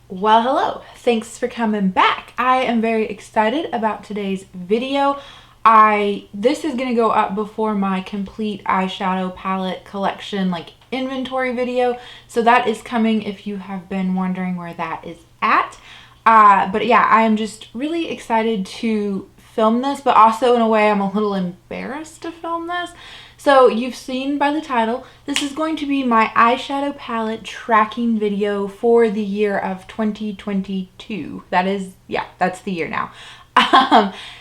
Well, hello. Thanks for coming back. I am very excited about today's video. This is going to go up before my complete eyeshadow palette collection inventory video. So that is coming if you have been wondering where that is at. But yeah, I am just really excited to film this, but also in a way I'm a little embarrassed to film this. So you've seen by the title, this is going to be my eyeshadow palette tracking video for the year of 2022. That is, yeah, that's the year now.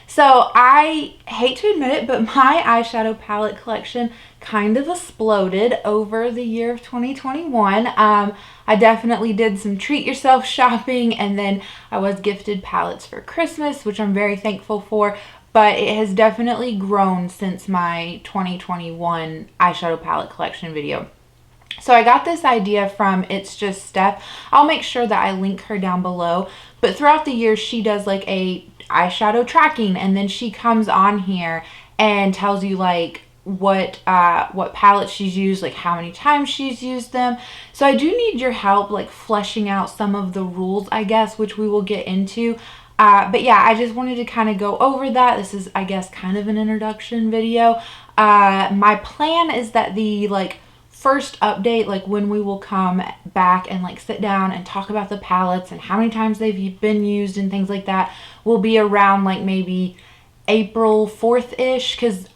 So I hate to admit it, but my eyeshadow palette collection kind of exploded over the year of 2021. I definitely did some treat yourself shopping, and then I was gifted palettes for Christmas, which I'm very thankful for. But it has definitely grown since my 2021 eyeshadow palette collection video. So I got this idea from It's Just Steph. I'll make sure that I link her down below. But throughout the year, she does like a eyeshadow tracking, and then she comes on here and tells you what palette she's used, how many times she's used them. So I do need your help fleshing out some of the rules, I guess, which we will get into. But yeah, I just wanted to kind of go over that. This is, I guess, kind of an introduction video. My plan is that the first update, when we will come back and sit down and talk about the palettes and how many times they've been used and things like that, will be around maybe April 4th-ish, because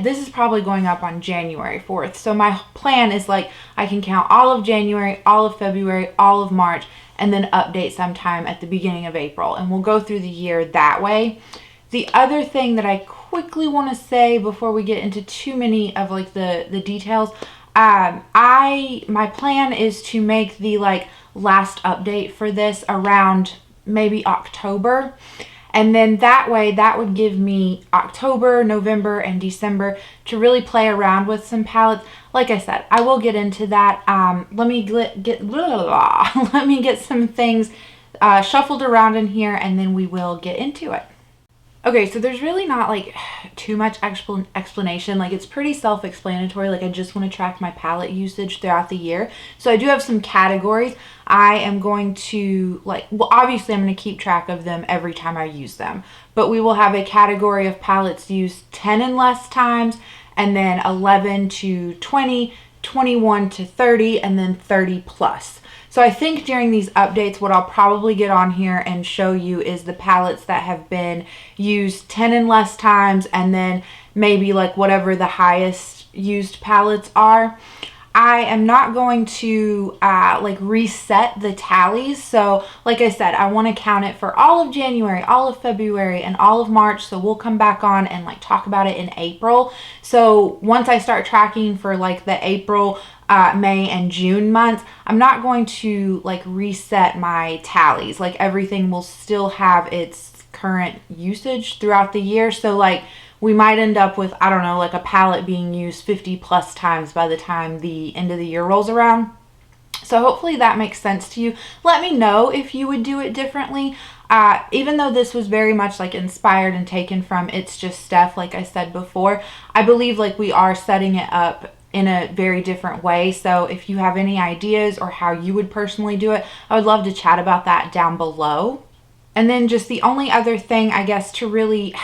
this is probably going up on January 4th. So my plan is I can count all of January, all of February, all of March, and then update sometime at the beginning of April, and we'll go through the year that way. The other thing that I quickly want to say before we get into too many of the details, my plan is to make the last update for this around maybe October. And then that way, that would give me October, November, and December to really play around with some palettes. Like I said, I will get into that. Let me get some things shuffled around in here, and then we will get into it. Okay, so there's really not too much explanation. It's pretty self-explanatory. I just want to track my palette usage throughout the year. So I do have some categories. I am going to obviously I'm going to keep track of them every time I use them. But we will have a category of palettes used 10 and less times, and then 11 to 20, 21 to 30, and then 30 plus. So I think during these updates, what I'll probably get on here and show you is the palettes that have been used 10 and less times, and then maybe whatever the highest used palettes are. I am not going to reset the tallies. So like I said, I want to count it for all of January, all of February, and all of March. So we'll come back on and talk about it in April. So once I start tracking for the April, May, and June months, I'm not going to reset my tallies. Everything will still have its current usage throughout the year. So we might end up with, I don't know, a palette being used 50 plus times by the time the end of the year rolls around. So hopefully that makes sense to you. Let me know if you would do it differently. Even though this was very much inspired and taken from It's Just Steph, like I said before, I believe we are setting it up in a very different way. So if you have any ideas or how you would personally do it, I would love to chat about that down below. And then just the only other thing, I guess, to really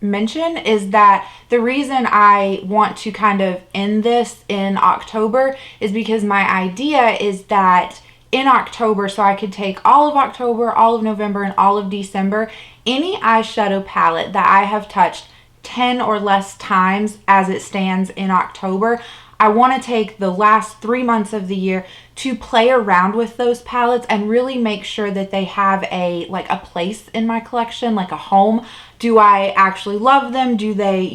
mention is that the reason I want to kind of end this in October is because my idea is that in October, so I could take all of October, all of November, and all of December, any eyeshadow palette that I have touched 10 or less times as it stands in October, I want to take the last 3 months of the year to play around with those palettes and really make sure that they have a place in my collection, a home. Do I actually love them? Do they,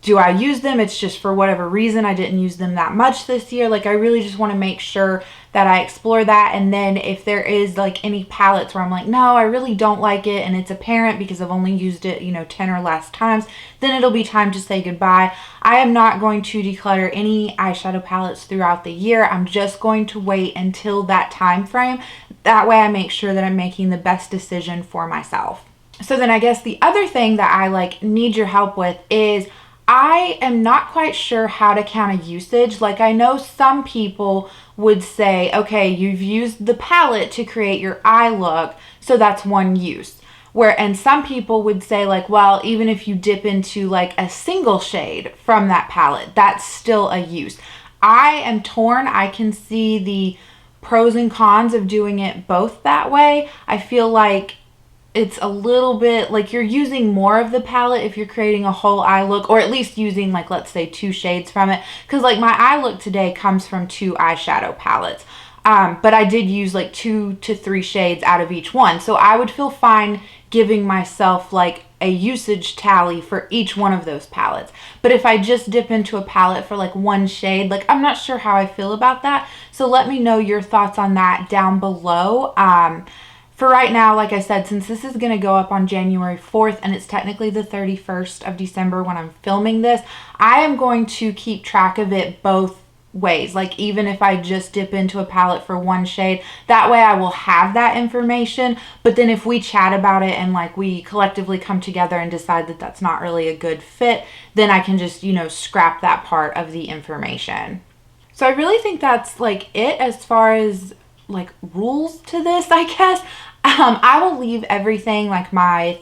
do I use them? It's just for whatever reason I didn't use them that much this year. I really just want to make sure that I explore that. And then if there is any palettes where I'm no, I really don't like it, and it's apparent because I've only used it 10 or less times, then it'll be time to say goodbye. I am not going to declutter any eyeshadow palettes throughout the year. I'm just going to wait until that time frame. That way I make sure that I'm making the best decision for myself. So then I guess the other thing that I need your help with is I am not quite sure how to count a usage. Like, I know some people would say, okay, you've used the palette to create your eye look, so that's one use. And some people would say, like, well, even if you dip into like a single shade from that palette, that's still a use. I am torn. I can see the pros and cons of doing it both that way. I feel like it's a little bit like you're using more of the palette if you're creating a whole eye look, or at least using, like, let's say 2 shades from it, because like my eye look today comes from 2 eyeshadow palettes, but I did use like 2 to 3 shades out of each one, so I would feel fine giving myself like a usage tally for each one of those palettes. But if I just dip into a palette for like 1 shade, like, I'm not sure how I feel about that, so let me know your thoughts on that down below. For right now, like I said, since this is going to go up on January 4th and it's technically the 31st of December when I'm filming this, I am going to keep track of it both ways. Like, even if I just dip into a palette for 1 shade, that way I will have that information. But then if we chat about it and like we collectively come together and decide that that's not really a good fit, then I can just, you know, scrap that part of the information. So I really think that's like it as far as like rules to this, I guess. I will leave everything, like my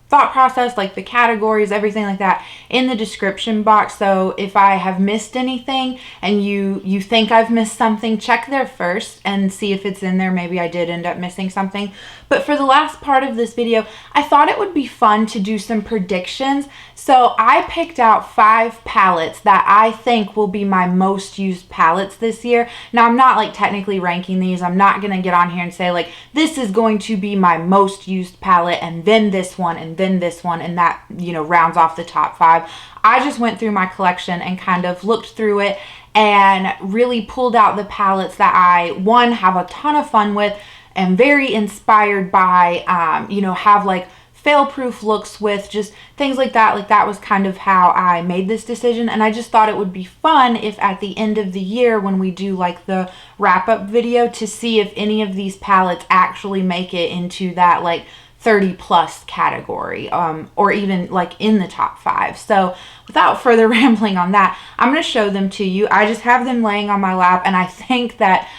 thought process, like the categories, everything like that, in the description box. So if I have missed anything and you think I've missed something, check there first and see if it's in there. Maybe I did end up missing something. But for the last part of this video, I thought it would be fun to do some predictions. So I picked out 5 palettes that I think will be my most used palettes this year. Now, I'm not like technically ranking these. I'm not going to get on here and say like, this is going to be my most used palette and then this one and then this one, and that, you know, rounds off the top 5. I just went through my collection and kind of looked through it and really pulled out the palettes that I, one, have a ton of fun with and very inspired by, you know, have like fail-proof looks with, just things like that. Like, that was kind of how I made this decision, and I just thought it would be fun if at the end of the year when we do like the wrap-up video to see if any of these palettes actually make it into that like 30 plus category, or even like in the top 5. So without further rambling on that, I'm going to show them to you. I just have them laying on my lap, and I think that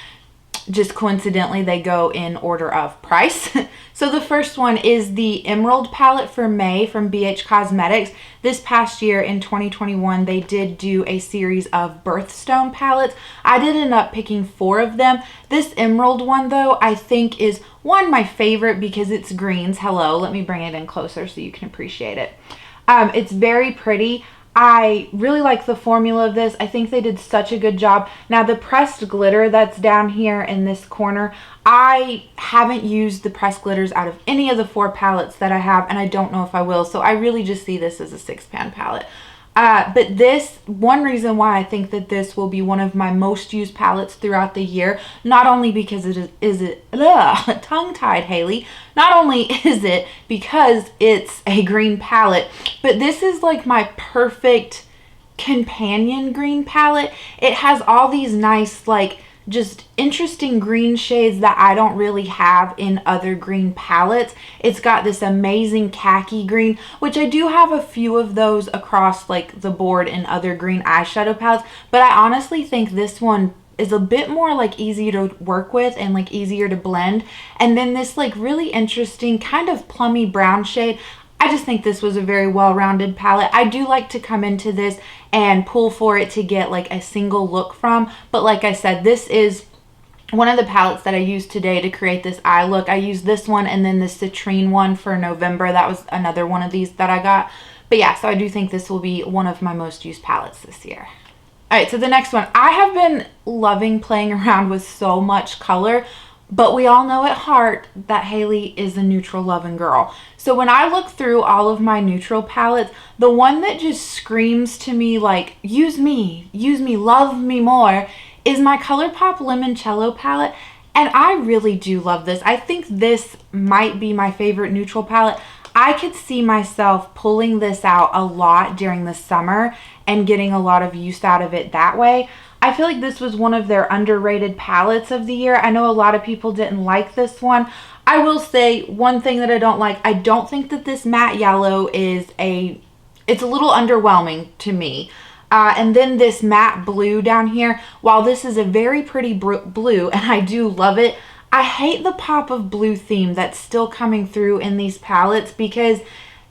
just coincidentally they go in order of price. So the first one is the Emerald palette for May from BH Cosmetics. This past year in 2021, they did do a series of birthstone palettes. I did end up picking 4 of them. This Emerald one, though, I think is one, my favorite because it's greens. Hello, let me bring it in closer so you can appreciate it. It's very pretty. I really like the formula of this. I think they did such a good job. Now, the pressed glitter that's down here in this corner, I haven't used the pressed glitters out of any of the 4 palettes that I have, and I don't know if I will. So I really just see this as a 6-pan palette. But this, one reason why I think that this will be one of my most used palettes throughout the year, not only because tongue-tied, Haley, not only is it because it's a green palette, but this is like my perfect companion green palette. It has all these nice, like, just interesting green shades that I don't really have in other green palettes. It's got this amazing khaki green, which I do have a few of those across like the board in other green eyeshadow palettes, but I honestly think this one is a bit more like easier to work with and like easier to blend. And then this like really interesting kind of plummy brown shade. I just think this was a very well-rounded palette. I do like to come into this and pull for it to get like a single look from, but like I said, this is one of the palettes that I used today to create this eye look. I used this one and then the citrine one for November. That was another one of these that I got. But yeah, so I do think this will be one of my most used palettes this year. All right, so the next one. I have been loving playing around with so much color, but we all know at heart that Haley is a neutral loving girl. So when I look through all of my neutral palettes, the one that just screams to me like, use me, love me more, is my ColourPop Limoncello palette. And I really do love this. I think this might be my favorite neutral palette. I could see myself pulling this out a lot during the summer and getting a lot of use out of it that way. I feel like this was one of their underrated palettes of the year. I know a lot of people didn't like this one. I will say one thing that I don't like, I don't think that this matte yellow is a it's a little underwhelming to me. And then this matte blue down here, while this is a very pretty blue, and I do love it, I hate the pop of blue theme that's still coming through in these palettes, because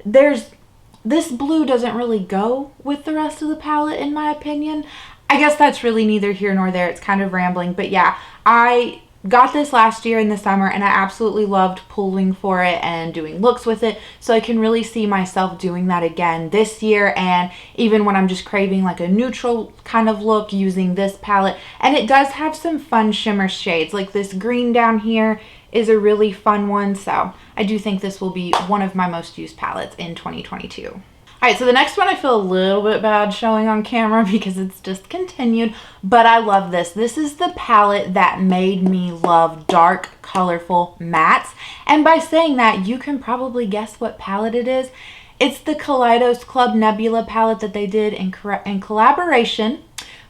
this blue doesn't really go with the rest of the palette, in my opinion. I guess that's really neither here nor there. It's kind of rambling, but yeah, I got this last year in the summer and I absolutely loved pulling for it and doing looks with it. So I can really see myself doing that again this year, and even when I'm just craving like a neutral kind of look, using this palette. And it does have some fun shimmer shades, like this green down here is a really fun one. So I do think this will be one of my most used palettes in 2022. All right, so the next one I feel a little bit bad showing on camera because it's just continued, but I love this. This is the palette that made me love dark, colorful mattes. And by saying that, you can probably guess what palette it is. It's the Kaleidos Club Nebula palette that they did in collaboration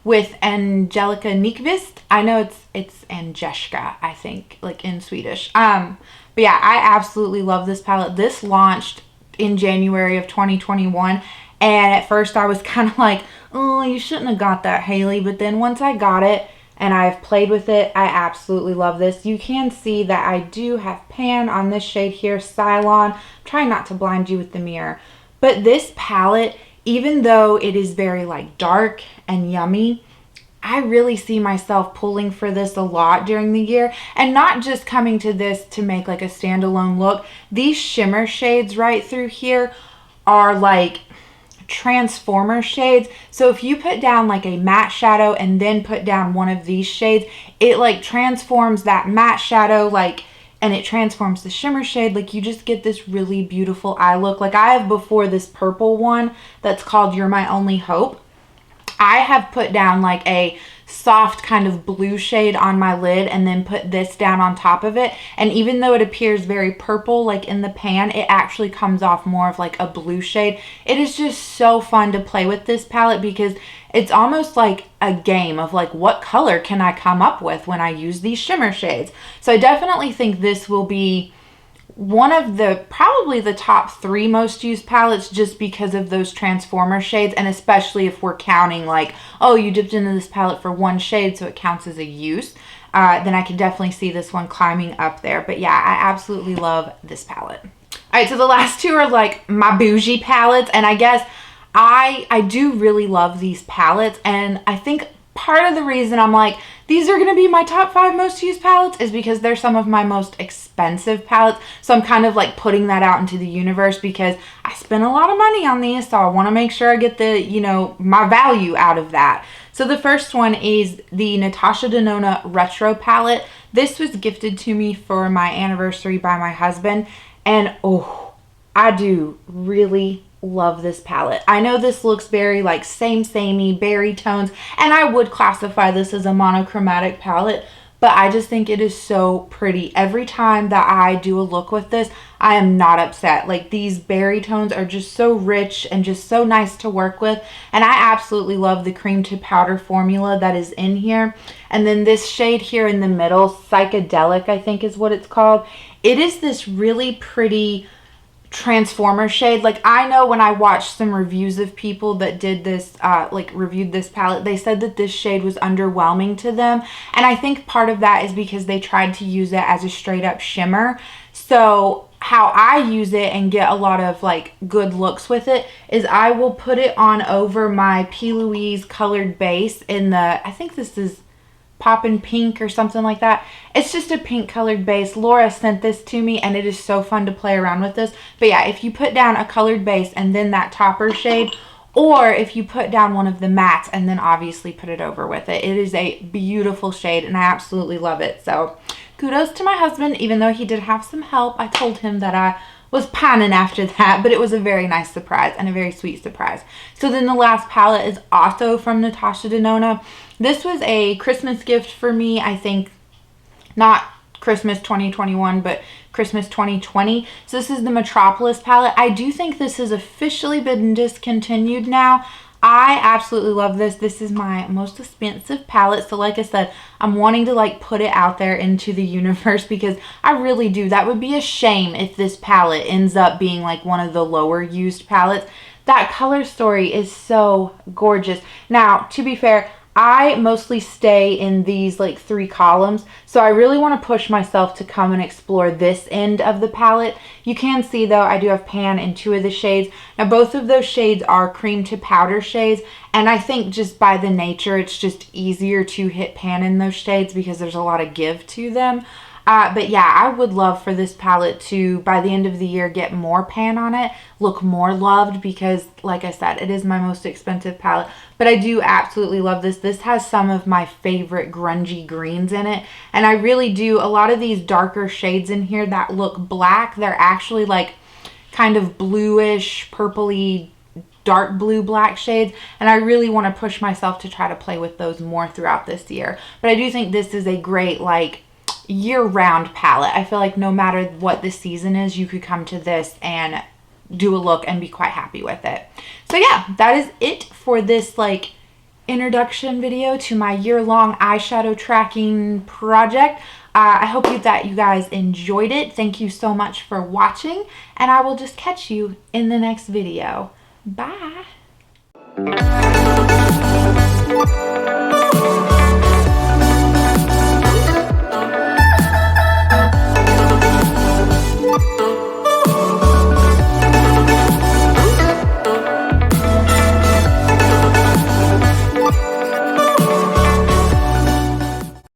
with Angelica Nyqvist. I know it's Angelica, I think, like in Swedish. But yeah, I absolutely love this palette. This launched in January of 2021, and at first I was kind of like, oh, you shouldn't have got that, Haley. But then once I got it and I've played with it, I absolutely love this. You can see that I do have pan on this shade here, Cylon. I'm trying not to blind you with the mirror, but this palette, even though it is very like dark and yummy, I really see myself pulling for this a lot during the year, and not just coming to this to make like a standalone look. These shimmer shades right through here are like transformer shades. So if you put down like a matte shadow and then put down one of these shades, it like transforms that matte shadow, like, and it transforms the shimmer shade. Like, you just get this really beautiful eye look. Like, I have before this purple one that's called You're My Only Hope. I have put down like a soft kind of blue shade on my lid and then put this down on top of it. And even though it appears very purple like in the pan, it actually comes off more of like a blue shade. It is just so fun to play with this palette because it's almost like a game of like, what color can I come up with when I use these shimmer shades? So I definitely think this will be one of the probably the top 3 most used palettes, just because of those transformer shades. And especially if we're counting like, oh, you dipped into this palette for one shade so it counts as a use, then I can definitely see this one climbing up there. But yeah, I absolutely love this palette. All right, so the last 2 are like my bougie palettes, and I guess I do really love these palettes, and I think part of the reason I'm like, these are going to be my top 5 most used palettes is because they're some of my most expensive palettes. So I'm kind of like putting that out into the universe because I spent a lot of money on these. So I want to make sure I get the, you know, my value out of that. So the first one is the Natasha Denona Retro palette. This was gifted to me for my anniversary by my husband. And oh, I do really love this palette. I know this looks very like samey berry tones, and I would classify this as a monochromatic palette, but I just think it is so pretty. Every time that I do a look with this, I am not upset. Like, these berry tones are just so rich and just so nice to work with, and I absolutely love the cream to powder formula that is in here. And then this shade here in the middle, Psychedelic, I think is what it's called. It is this really pretty transformer shade. Like, I know when I watched some reviews of people that did this, like reviewed this palette, they said that this shade was underwhelming to them. And I think part of that is because they tried to use it as a straight up shimmer. So how I use it and get a lot of like good looks with it is I will put it on over my P. Louise colored base in the, I think this is Poppin' Pink or something like that. It's just a pink colored base. Laura sent this to me and it is so fun to play around with this. But yeah, if you put down a colored base and then that topper shade, or if you put down one of the mattes and then obviously put it over with it, it is a beautiful shade and I absolutely love it. So kudos to my husband, even though he did have some help. I told him that I was panning after that, but it was a very nice surprise and a very sweet surprise. So then the last palette is also from Natasha Denona. This was a Christmas gift for me, I think, not Christmas 2021, but Christmas 2020. So this is the Metropolis palette. I do think this has officially been discontinued now. I absolutely love this. This is my most expensive palette. So like I said, I'm wanting to like put it out there into the universe because I really do. That would be a shame if this palette ends up being like one of the lower used palettes. that color story is so gorgeous. Now, to be fair, I mostly stay in these like 3 columns, so I really want to push myself to come and explore this end of the palette. You can see though, I do have pan in 2 of the shades. Now both of those shades are cream to powder shades, and I think just by the nature, it's just easier to hit pan in those shades because there's a lot of give to them. But yeah, I would love for this palette to, by the end of the year, get more pan on it, look more loved, because like I said, it is my most expensive palette. But I do absolutely love this. This has some of my favorite grungy greens in it. And I really do, a lot of these darker shades in here that look black, they're actually like kind of bluish, purpley, dark blue black shades, and I really want to push myself to try to play with those more throughout this year. But I do think this is a great like year-round palette. I feel like no matter what the season is, you could come to this and do a look and be quite happy with it. So yeah, that is it for this like introduction video to my year-long eyeshadow tracking project. I hope that you guys enjoyed it. Thank you so much for watching, and I will just catch you in the next video. Bye.